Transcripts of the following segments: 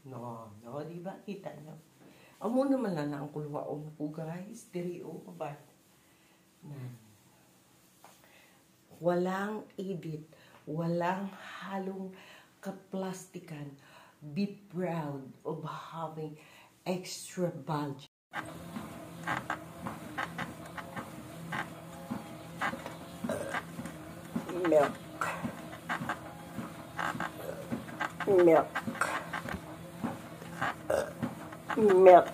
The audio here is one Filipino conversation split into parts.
No, di ba? Kita nyo. Amo naman lang ang kulwaon po guys. Diri o, ba? Walang edit. Walang halong kaplastikan. Be proud of having extra budget. Milk. Milk. Milk.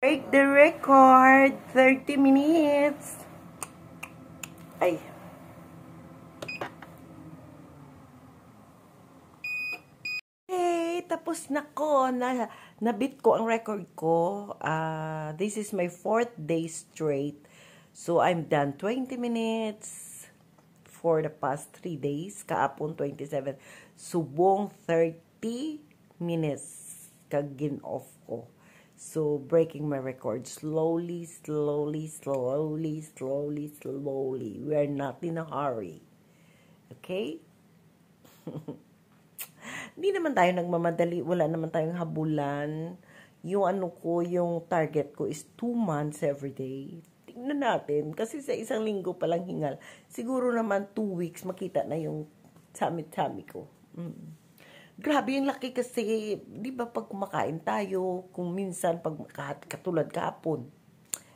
Break the record, 30 minutes. Ay. Hey, tapos na ko. Nabit ko ang record ko. This is my 4th day straight. So, I'm done 20 minutes for the past 3 days. Kaapon, 27. Subong 30 minutes kagin off ko. So, breaking my record slowly, slowly, slowly, slowly, slowly. We are not in a hurry. Okay? Hindi naman tayo nagmamadali. Wala naman tayong habulan. Yung ano ko, yung target ko is 2 months every day. Tingnan natin. Kasi sa isang linggo palang hingal. Siguro naman 2 weeks makita na yung tummy ko. Grabe yung laki kasi, di ba pag kumakain tayo, kung minsan pag katulad kahapon,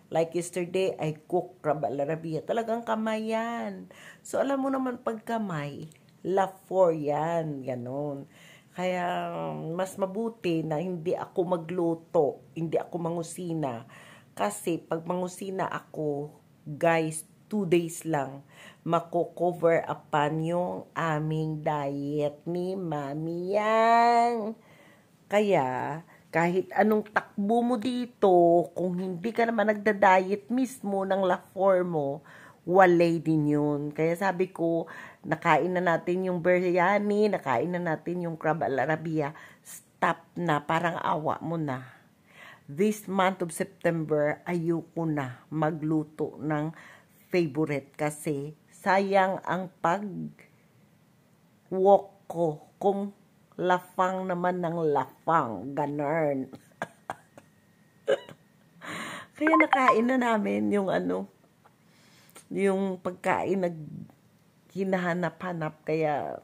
like yesterday, I cook crab a la rabia. Talagang kamay yan. So, alam mo naman pag kamay, lafor yan. Ganon. Kaya, mas mabuti na hindi ako magluto, hindi ako mangusina. Kasi, pag mangusina ako, guys, 2 days lang, mako-cover upan yung aming diet ni Mami Yang. Kaya, kahit anong takbo mo dito, kung hindi ka naman nagda-diet mismo ng lafor mo, walay din yun. Kaya sabi ko, nakain na natin yung biryani, nakain na natin yung crab al arabia, stop na, parang awa mo na. This month of September, ayoko na magluto ng favorite kasi sayang ang pag-walk ko kung lafang naman ng lafang, ganun. Kaya nakain na namin yung yung pagkain hinahanap-hanap, kaya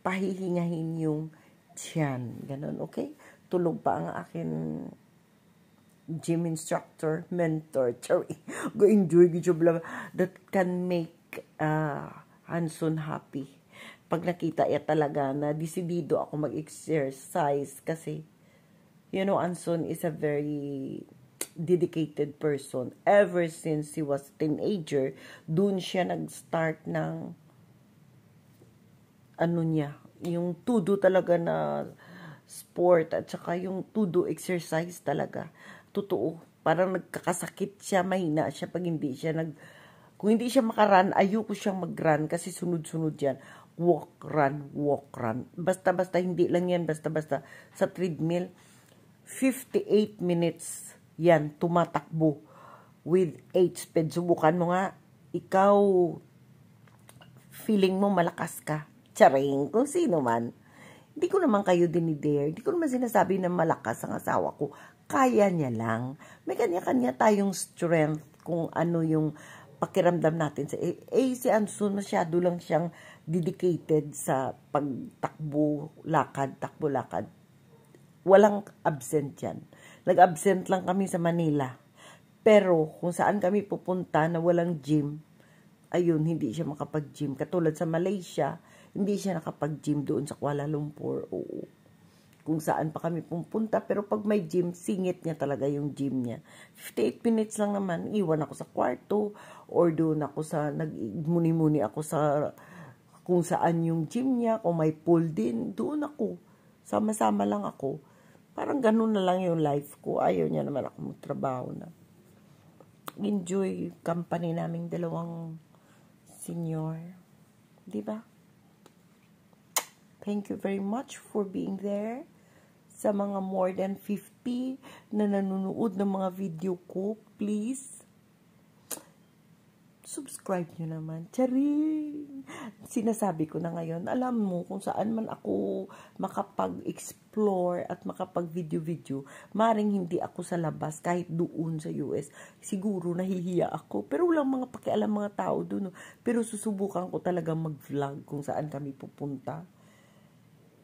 pahihingahin yung tiyan, ganun, okay? Tulog pa ang akin gym instructor, mentor, go enjoy that can make Hanson happy. Pag nakita niya talaga na desidido ako mag-exercise kasi, you know, Hanson is a very dedicated person. Ever since he was teenager, dun siya nag-start ng yung to-do talaga na sport at saka yung to-do exercise talaga. Totoo, parang nagkakasakit siya, mahina siya pag hindi siya kung hindi siya makarun, ayoko siyang mag-run kasi sunod-sunod yan. Walk, run, walk, run. Basta-basta, hindi lang yan, basta-basta. Sa treadmill, 58 minutes yan, tumatakbo with 8 speed. Subukan mo nga, ikaw, feeling mo malakas ka. Charing, kung sino man. Hindi ko naman kayo dinidare. Hindi ko naman sinasabi na malakas ang asawa ko. Kaya niya lang. May kanya-kanya tayong strength kung ano yung pakiramdam natin. Si Hanson, masyado lang siyang dedicated sa pagtakbo, lakad, takbo, lakad. Walang absent yan. Nag-absent lang kami sa Manila. Pero kung saan kami pupunta na walang gym, ayun, hindi siya makapag-gym. Katulad sa Malaysia, hindi siya nakapag-gym doon sa Kuala Lumpur. Oo. kung saan pa kami pupunta. Pero pag may gym, singit niya talaga yung gym niya. 58 minutes lang naman, iwan ako sa kwarto, or doon ako sa, nagmuni-muni ako sa kung saan yung gym niya, kung may pool din, doon ako. Sama-sama lang ako. Parang ganun na lang yung life ko. Ayaw niya naman ako magtrabaho na. Enjoy company naming dalawang senior. Diba? Thank you very much for being there. Sa mga more than 50 na nanonood ng mga video ko, please, subscribe nyo naman. Charing! Sinasabi ko na ngayon, alam mo kung saan man ako makapag-explore at makapag-video-video, maring hindi ako sa labas, kahit doon sa US. Siguro nahihiya ako, pero walang mga pakialam mga tao doon. Pero susubukan ko talaga mag-vlog kung saan kami pupunta.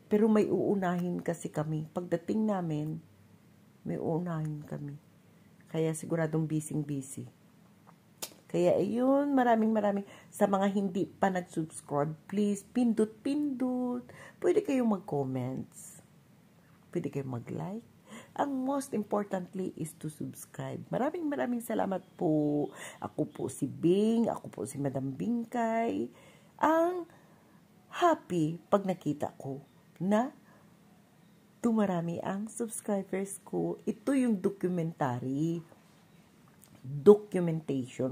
Pero may uunahin kasi kami. Pagdating namin, may uunahin kami. Kaya siguradong busy-busy. Kaya ayun, maraming sa mga hindi pa nag-subscribe, please, pindot. Pwede kayong mag-comments. Pwede kayong mag-like. Ang most importantly is to subscribe. Maraming salamat po. Ako po si Bing. Ako po si Madam Bingkay. Ang happy pag nakita ko na dumarami ang subscribers ko. Ito yung documentation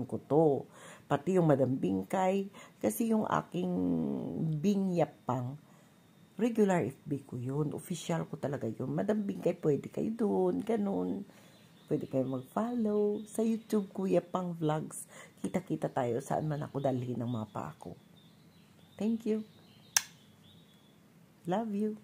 ko to. Pati yung Madam Bingkay, kasi yung aking Bing Yapang, regular FB ko yun. Official ko talaga yun. Madam Bingkay, pwede kayo doon, ganun. Pwede kayo mag-follow. Sa YouTube, Kuya Pang Vlogs. Kita-kita tayo saan man ako dalhin ng mga pa ako. Thank you. Love you.